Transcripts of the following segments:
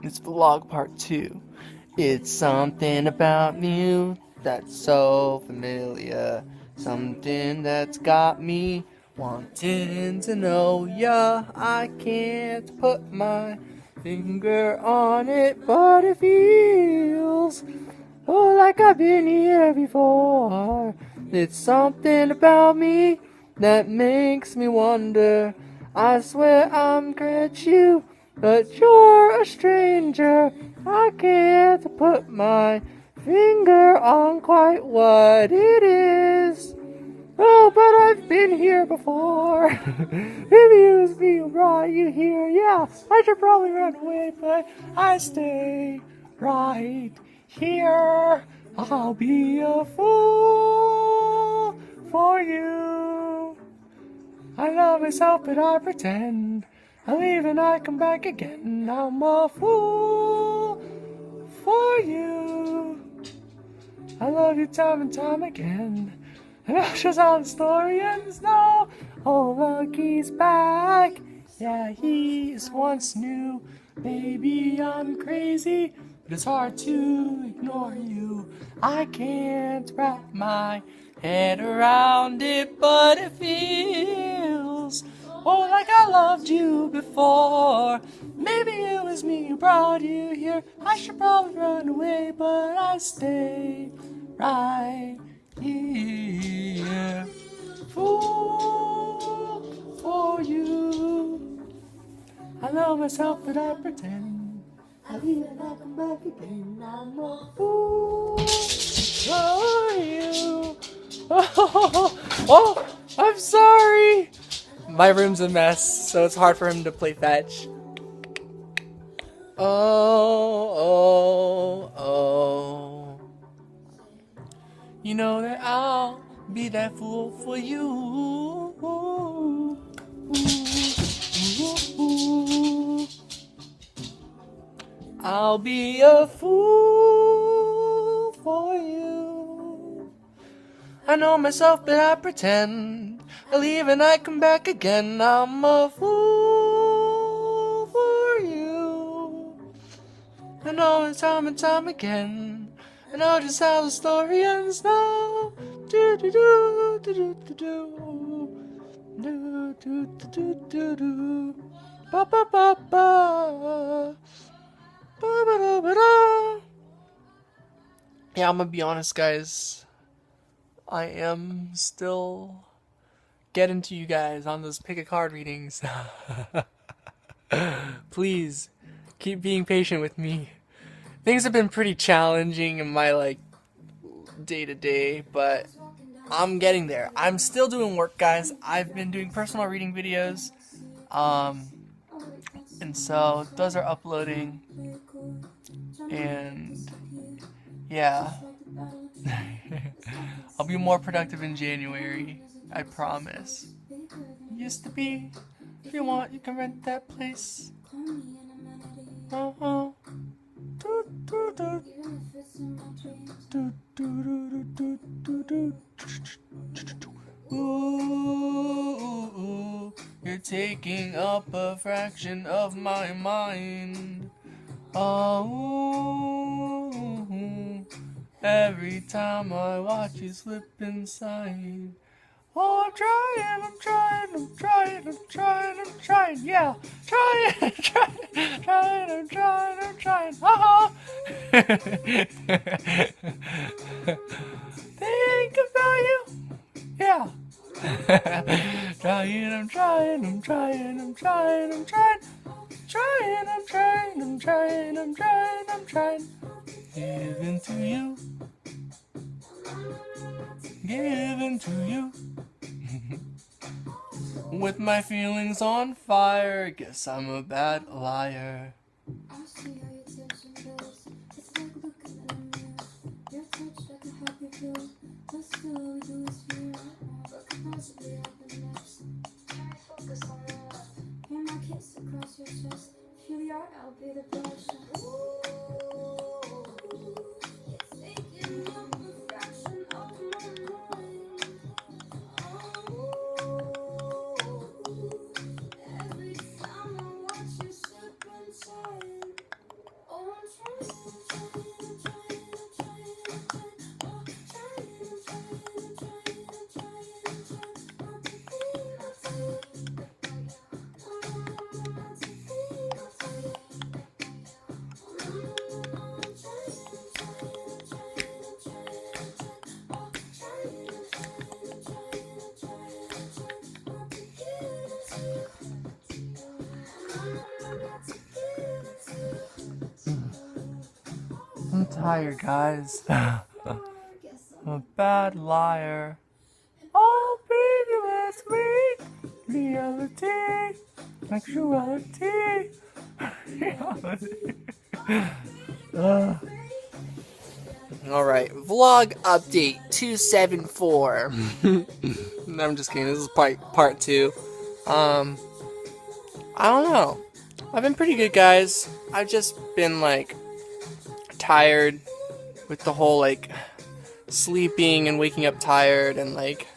It's vlog part 2. It's something about you that's so familiar. Something that's got me wanting to know ya. I can't put my finger on it, but it feels like I've been here before. It's something about me that makes me wonder. I swear I'm great you, but you're a stranger. I can't put my finger on quite what it is. Oh, but I've been here before. Maybe it was me who brought you here. Yeah, I should probably run away, but I stay right here. I'll be a fool for you. I love myself, but I pretend. I leave and I come back again. I'm a fool for you. I love you time and time again. And that's just how the story ends now. Oh, look, he's back. Yeah, he is once new. Maybe I'm crazy, but it's hard to ignore you. I can't wrap my head around it, but it feels like I loved you before. Maybe it was me who brought you here. I should probably run away, but I stay right here. Fool for you. I love myself, but I pretend. I leave and I come back again. I'm a fool for you. Oh, I'm sorry. My room's a mess, so it's hard for him to play fetch. Oh. You know that I'll be that fool for you. I'll be a fool for you. I know myself, but I pretend. I leave and I come back again. I'm a fool for you. I know it time and time again. I know just how the story ends now. Do do do do do do do do do do do do. Ba ba ba ba. Ba ba da ba da. Yeah, I'm gonna be honest, guys. I am still getting to you guys on those pick a card readings. Please keep being patient with me. Things have been pretty challenging in my day to day, but I'm getting there. I'm still doing work, guys. I've been doing personal reading videos, and so those are uploading, and yeah. I'll be more productive in January, I promise. Used to be. If you want, you can rent that place. Uh-huh. Ooh, you're taking up a fraction of my mind. Oh, every time I watch you slip inside. Oh, I'm trying, yeah. I'm trying. Uh-huh. Think about you. Yeah. I'm trying. Giving to you. With my feelings on fire, guess I'm a bad liar. tired, guys. I'm a bad liar. Oh, baby, let's make reality, actuality. Alright, vlog update 274. No, I'm just kidding. This is part 2. I don't know. I've been pretty good, guys. I've just been like tired with the whole like sleeping and waking up tired and like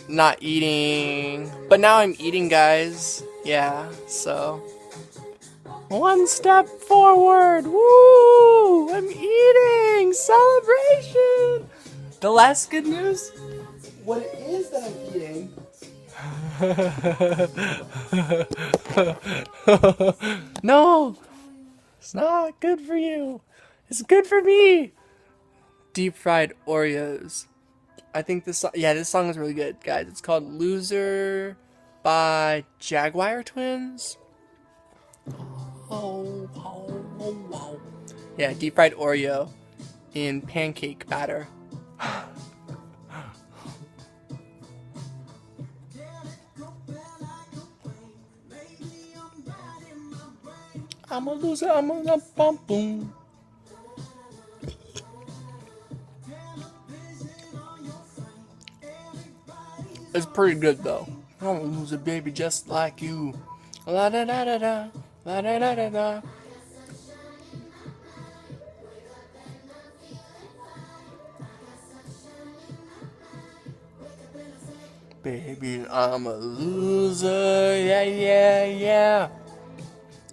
not eating. But now I'm eating, guys. Yeah, so one step forward. Woo! I'm eating. Celebration. The last good news, what it is that I'm eating. No, it's not good for you. It's good for me. Deep fried Oreos. I think this song is really good, guys. It's called Loser by Jaguar Twins. Oh, oh, oh, wow. Yeah, deep fried Oreo in pancake batter. I'm a loser, I'm a bum boom. It's pretty good though. I'm a loser, baby, just like you. La da da da da, la da da da da. Baby, I'm a loser, yeah, yeah, yeah.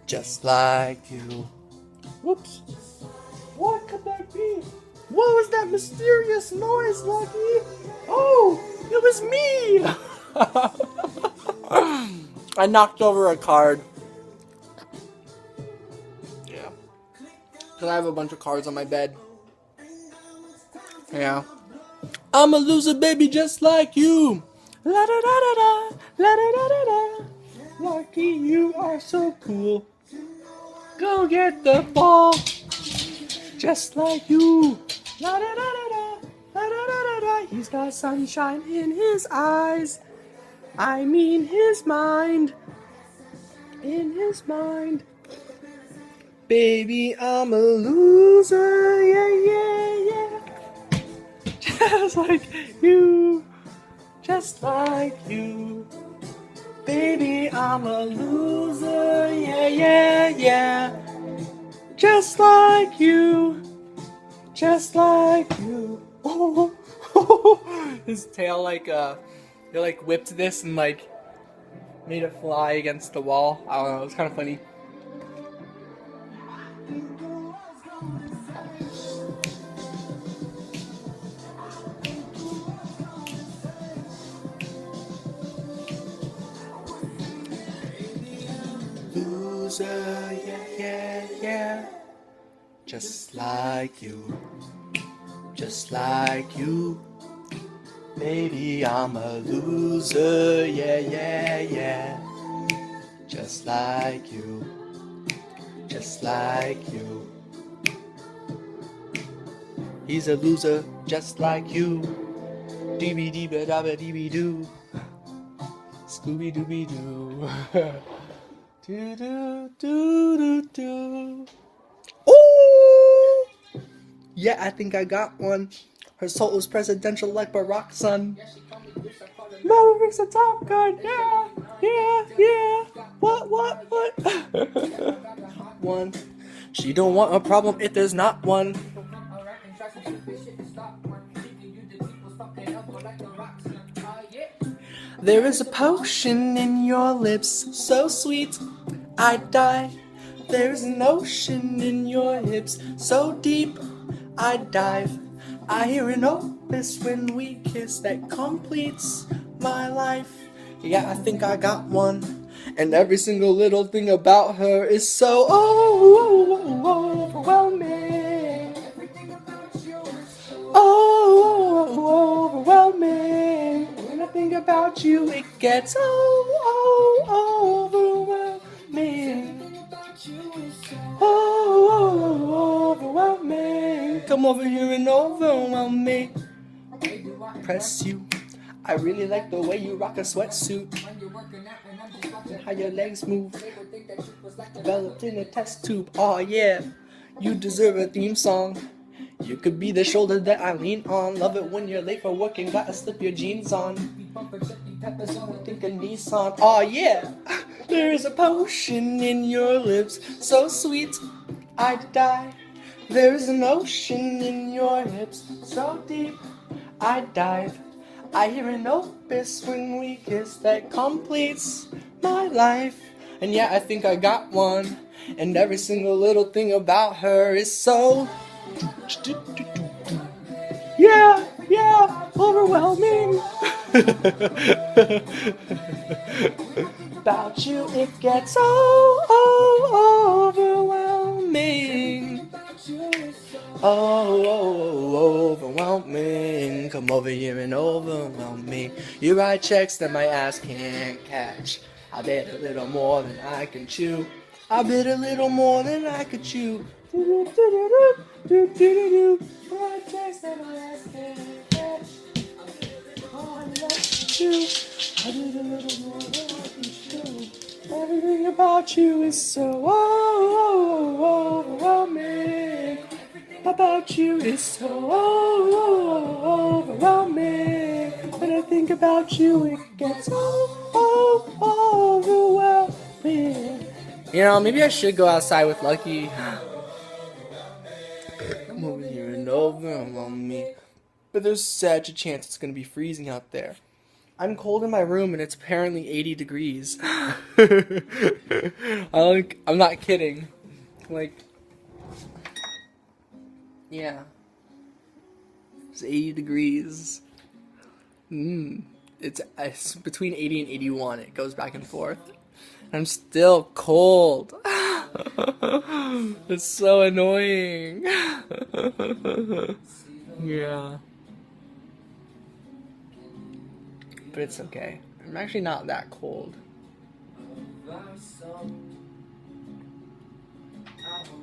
Just like you. Whoops. What could that be? What was that mysterious noise, Lucky? Oh, it was me! I knocked over a card. Yeah. Because I have a bunch of cards on my bed. Yeah. I'm a loser, baby, just like you. La da da da da, la da da da da. Lucky, you are so cool. Go get the ball, just like you. La da da da da, la da da da da. He's got sunshine in his eyes. I mean his mind. In his mind. Baby, I'm a loser. Yeah, yeah, yeah. Just like you. Just like you. Baby, I'm a loser. Yeah, yeah, yeah. Just like you. Just like you. Oh, his tail like they like whipped this and like made it fly against the wall. I don't know, it was kind of funny. Loser, yeah, yeah, yeah. Just like you. Just like you. Baby, I'm a loser, yeah, yeah, yeah. Just like you. Just like you. He's a loser, just like you. Dee dee ba da ba dee dee doo. Scooby Dooby Doo. Do do do do do. Ooh! Yeah, I think I got one. Her soul was presidential like Barack, son. Mavericks a Top Gun, yeah, yeah, yeah. What? One. She don't want a problem if there's not one. There is a potion in your lips, so sweet, I'd die. There's an ocean in your hips, so deep, I'd dive. I hear an opus when we kiss that completes my life. Yeah, I think I got one. And every single little thing about her is so overwhelming. Oh, overwhelming. When I think about you, it gets overwhelming. Oh, overwhelming. Come over here and overwhelm me. Press you. I really like the way you rock a sweatsuit. And how your legs move. Developed in a test tube. Oh yeah. You deserve a theme song. You could be the shoulder that I lean on. Love it when you're late for work and gotta slip your jeans on. Think of Nissan. Oh yeah. There is a potion in your lips, so sweet, I'd die. There is an ocean in your hips, so deep, I'd dive. I hear an opus when we kiss that completes my life. And yeah, I think I got one. And every single little thing about her is so... Yeah, overwhelming. About you, it gets so overwhelming. Overwhelming. Come over here and overwhelm me. You write checks that my ass can't catch. I bet a little more than I can chew. I bet a little more than I could chew. Write checks that my ass can't catch. Oh, I love you. I did a little more than I can chew. Everything about you is so overwhelming. About you is so overwhelming. When I think about you, it gets so overwhelming. You know, maybe I should go outside with Lucky. Come over here and overwhelm me. But there's such a chance it's going to be freezing out there. I'm cold in my room and it's apparently 80 degrees. I'm not kidding. Like, yeah. It's 80 degrees. It's between 80 and 81. It goes back and forth. I'm still cold. It's so annoying. Yeah. But it's okay. I'm actually not that cold.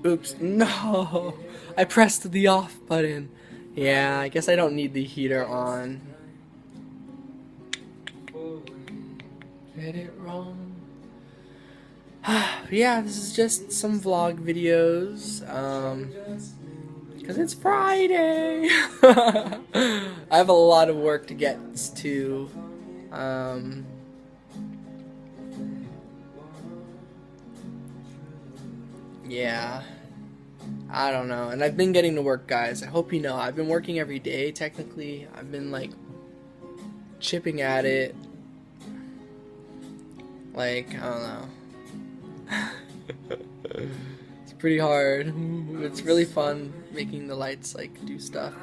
Oops, no! I pressed the off button. Yeah, I guess I don't need the heater on. Get it wrong. Yeah, this is just some vlog videos. Because it's Friday! I have a lot of work to get to. Yeah, I don't know, and I've been getting to work, guys. I hope you know, I've been working every day, technically. I've been, like, chipping at it. Like, I don't know. It's pretty hard. It's really fun making the lights, like, do stuff.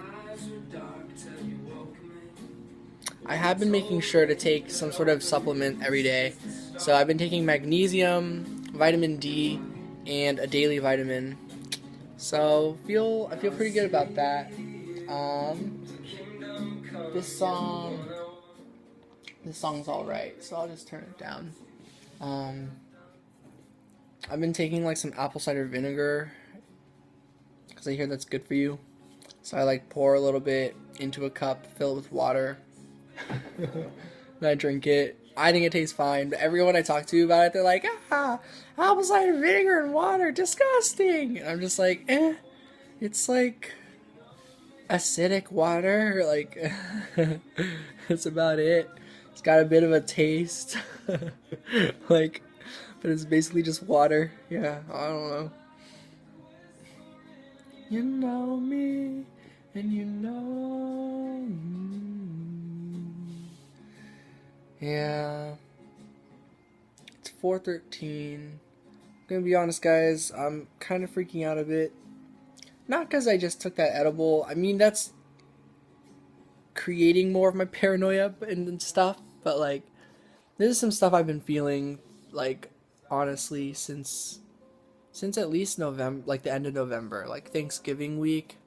I have been making sure to take some sort of supplement every day. So I've been taking magnesium, vitamin D, and a daily vitamin. So I feel pretty good about that. This song's alright, so I'll just turn it down. I've been taking like some apple cider vinegar because I hear that's good for you. So I like pour a little bit into a cup, fill it with water. And I drink it. I think it tastes fine, but everyone I talk to about it, they're like, apple cider vinegar and water, disgusting. And I'm just like, it's like acidic water, like, that's about it. It's got a bit of a taste, like, but it's basically just water. Yeah, I don't know. You know me, and you know me. Yeah. It's 4:13. I'm gonna be honest, guys, I'm kind of freaking out a bit. Not because I just took that edible. I mean, that's creating more of my paranoia and stuff, but like, this is some stuff I've been feeling, like, honestly, since at least November, like the end of November, like Thanksgiving week.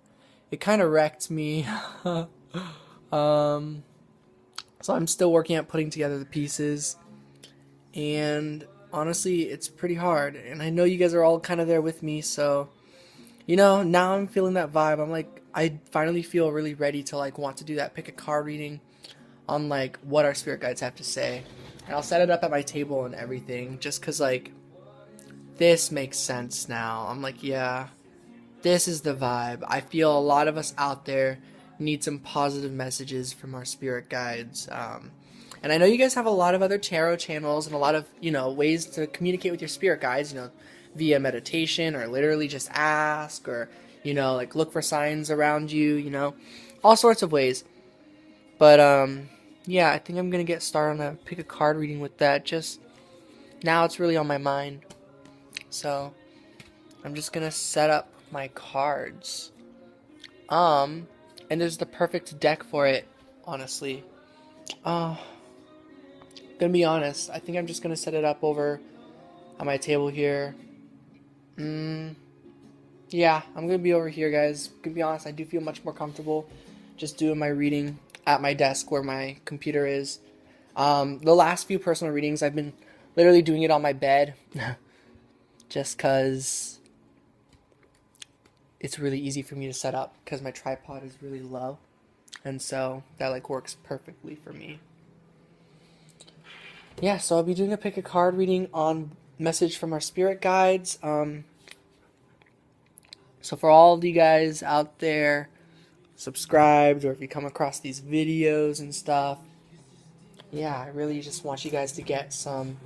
It kind of wrecked me. So I'm still working at putting together the pieces, and honestly, it's pretty hard, and I know you guys are all kind of there with me, so, you know, now I'm feeling that vibe. I'm like, I finally feel really ready to like want to do that pick a card reading on like what our spirit guides have to say. And I'll set it up at my table and everything just cuz like this makes sense now. I'm like, yeah, this is the vibe. I feel a lot of us out there need some positive messages from our spirit guides. And I know you guys have a lot of other tarot channels and a lot of, ways to communicate with your spirit guides, via meditation or literally just ask or, like look for signs around you, all sorts of ways. But, yeah, I think I'm going to get started on a pick a card reading with that. Just now it's really on my mind. So I'm just going to set up my cards. And there's the perfect deck for it, honestly. Gonna be honest, I think I'm just gonna set it up over on my table here. Yeah, I'm gonna be over here, guys. Gonna be honest, I do feel much more comfortable just doing my reading at my desk where my computer is. The last few personal readings, I've been literally doing it on my bed, just cause it's really easy for me to set up because my tripod is really low, and so that like works perfectly for me. Yeah, so I'll be doing a pick a card reading on message from our spirit guides. So for all of you guys out there subscribed, or if you come across these videos and stuff, yeah, I really just want you guys to get some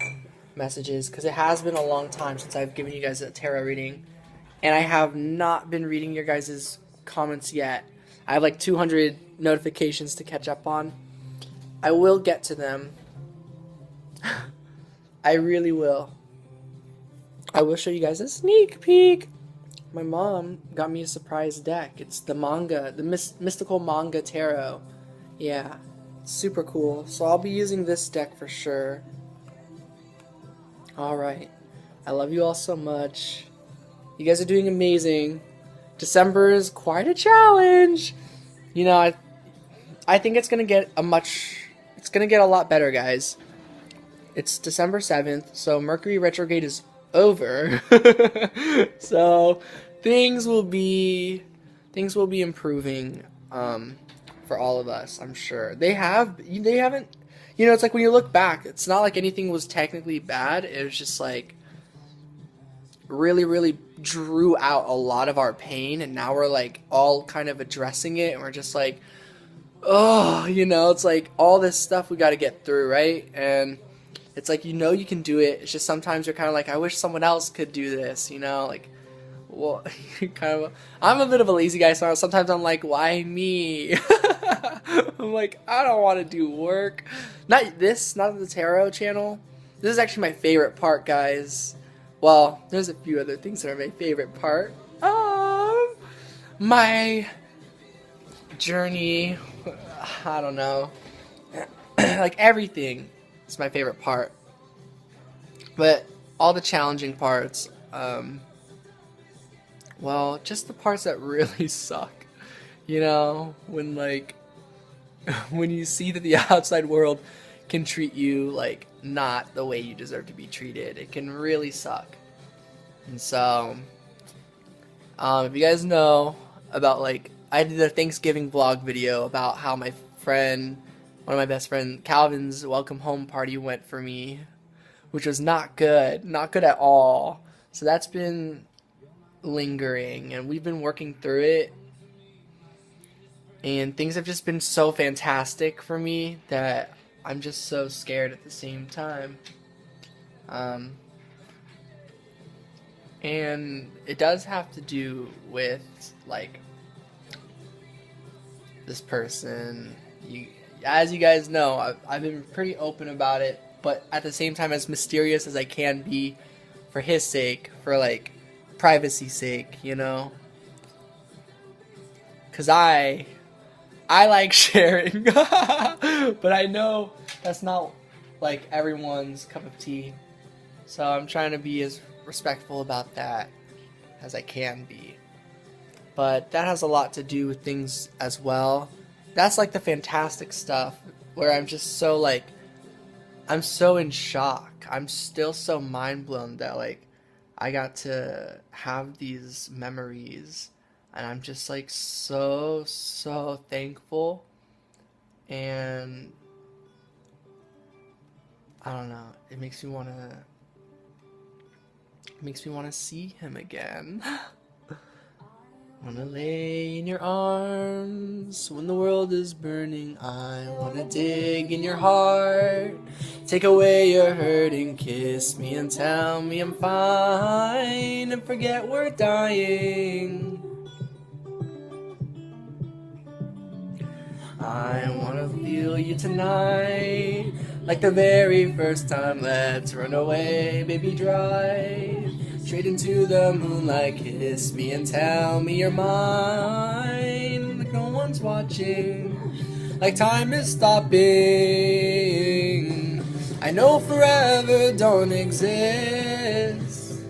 messages because it has been a long time since I've given you guys a tarot reading, and I have not been reading your guys' comments yet. I have like 200 notifications to catch up on. I will get to them. I really will. I will show you guys a sneak peek. My mom got me a surprise deck. It's the manga, the mystical manga tarot. Yeah, super cool. So I'll be using this deck for sure. Alright. I love you all so much. You guys are doing amazing. December is quite a challenge. I think it's gonna get a lot better, guys. It's December 7th, so Mercury retrograde is over. So things will be improving for all of us, I'm sure. They haven't, it's like when you look back, it's not like anything was technically bad. It was just like really, really drew out a lot of our pain, and now we're like all kind of addressing it, and we're just like, oh, it's like all this stuff we got to get through, right? And it's like, you can do it. It's just sometimes you're kind of like, I wish someone else could do this, like, well, I'm a bit of a lazy guy, so sometimes I'm like, why me? I'm like, I don't want to do work. Not the tarot channel. This is actually my favorite part, guys. Well, there's a few other things that are my favorite part. My journey, I don't know. Like everything. It's my favorite part. But all the challenging parts, well, just the parts that really suck. When when you see that the outside world can treat you like not the way you deserve to be treated, it can really suck. And so, if you guys know about I did a Thanksgiving vlog video about how one of my best friend Calvin's welcome home party went for me, which was not good at all. So that's been lingering, and we've been working through it, and things have just been so fantastic for me that I'm just so scared at the same time. And it does have to do with this person. As you guys know, I've been pretty open about it, but at the same time as mysterious as I can be for his sake, for privacy's sake, because I like sharing, but I know that's not everyone's cup of tea, so I'm trying to be as respectful about that as I can be. But that has a lot to do with things as well. That's the fantastic stuff where I'm just so I'm so in shock. I'm still so mind blown that I got to have these memories and I'm just like so thankful, and I don't know, it makes me want to see him again. Wanna lay in your arms when the world is burning. I wanna dig in your heart, take away your hurt and kiss me and tell me I'm fine and forget we're dying. I wanna feel you tonight, like the very first time. Let's run away, baby, drive straight into the moonlight. Kiss me and tell me you're mine, like no one's watching, like time is stopping. I know forever don't exist,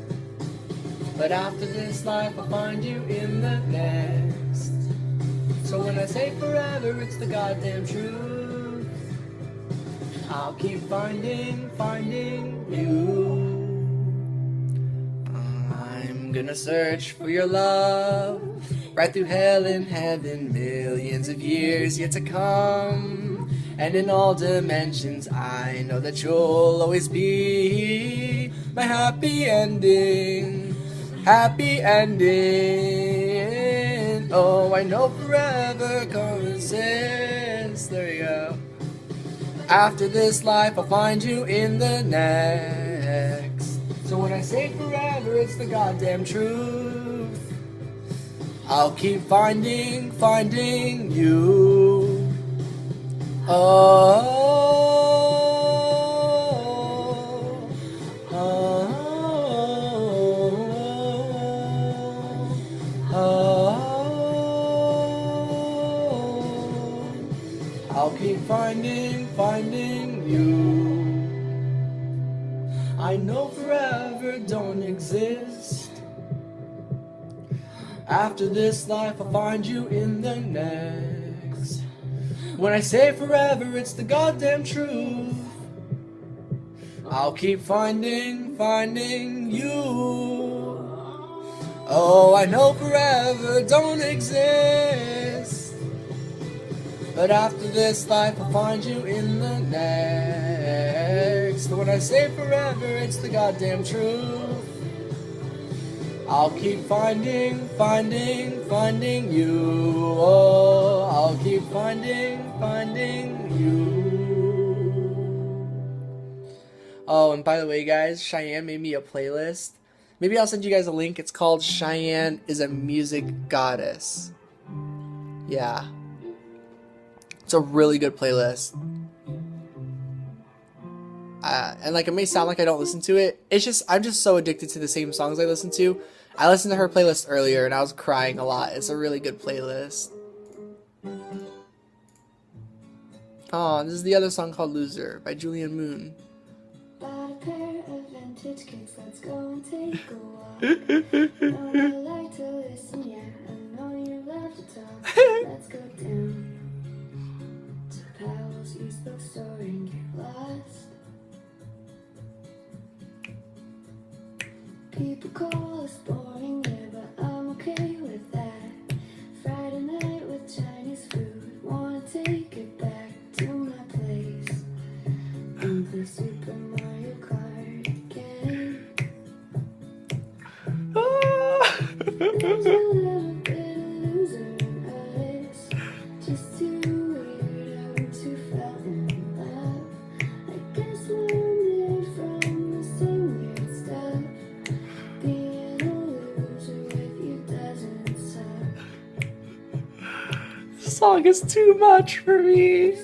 but after this life I'll find you in the next. So when I say forever, it's the goddamn truth. I'll keep finding you. I'm gonna search for your love, right through hell and heaven, millions of years yet to come. And in all dimensions, I know that you'll always be my happy ending, happy ending. Oh, I know forever coexists. There you go. After this life, I'll find you in the next. So when I say forever, it's the goddamn truth. I'll keep finding you. Oh, oh, oh. I'll keep finding you. I know forever don't exist. After this life, I'll find you in the next. When I say forever, it's the goddamn truth. I'll keep finding you. Oh, I know forever don't exist, but after this life, I'll find you in the next. When I say forever, it's the goddamn truth. I'll keep finding you. Oh, I'll keep finding you. Oh, and by the way, guys, Cheyenne made me a playlist. Maybe I'll send you guys a link. It's called Cheyenne is a Music Goddess. Yeah. It's a really good playlist. And like, it may sound like I don't listen to it. It's just, I'm just so addicted to the same songs I listen to. I listened to her playlist earlier and I was crying a lot. It's a really good playlist. Oh, this is the other song called Loser by Julian Moon. Bought a pair of vintage kicks, let's go and take a walk. Know you like to listen, yeah, I know you love to talk. Let's go down to Powell's East Bookstore and get lost. People call us boring, yeah, but I'm okay with that. Friday night with Chinese food, wanna take it back to my place and play Super Mario Kart again. There's a little bit of loser in us, just too weird how we two fell in love. I guess we're made from the same weird stuff. Being a loser with you doesn't suck. This song is too much for me.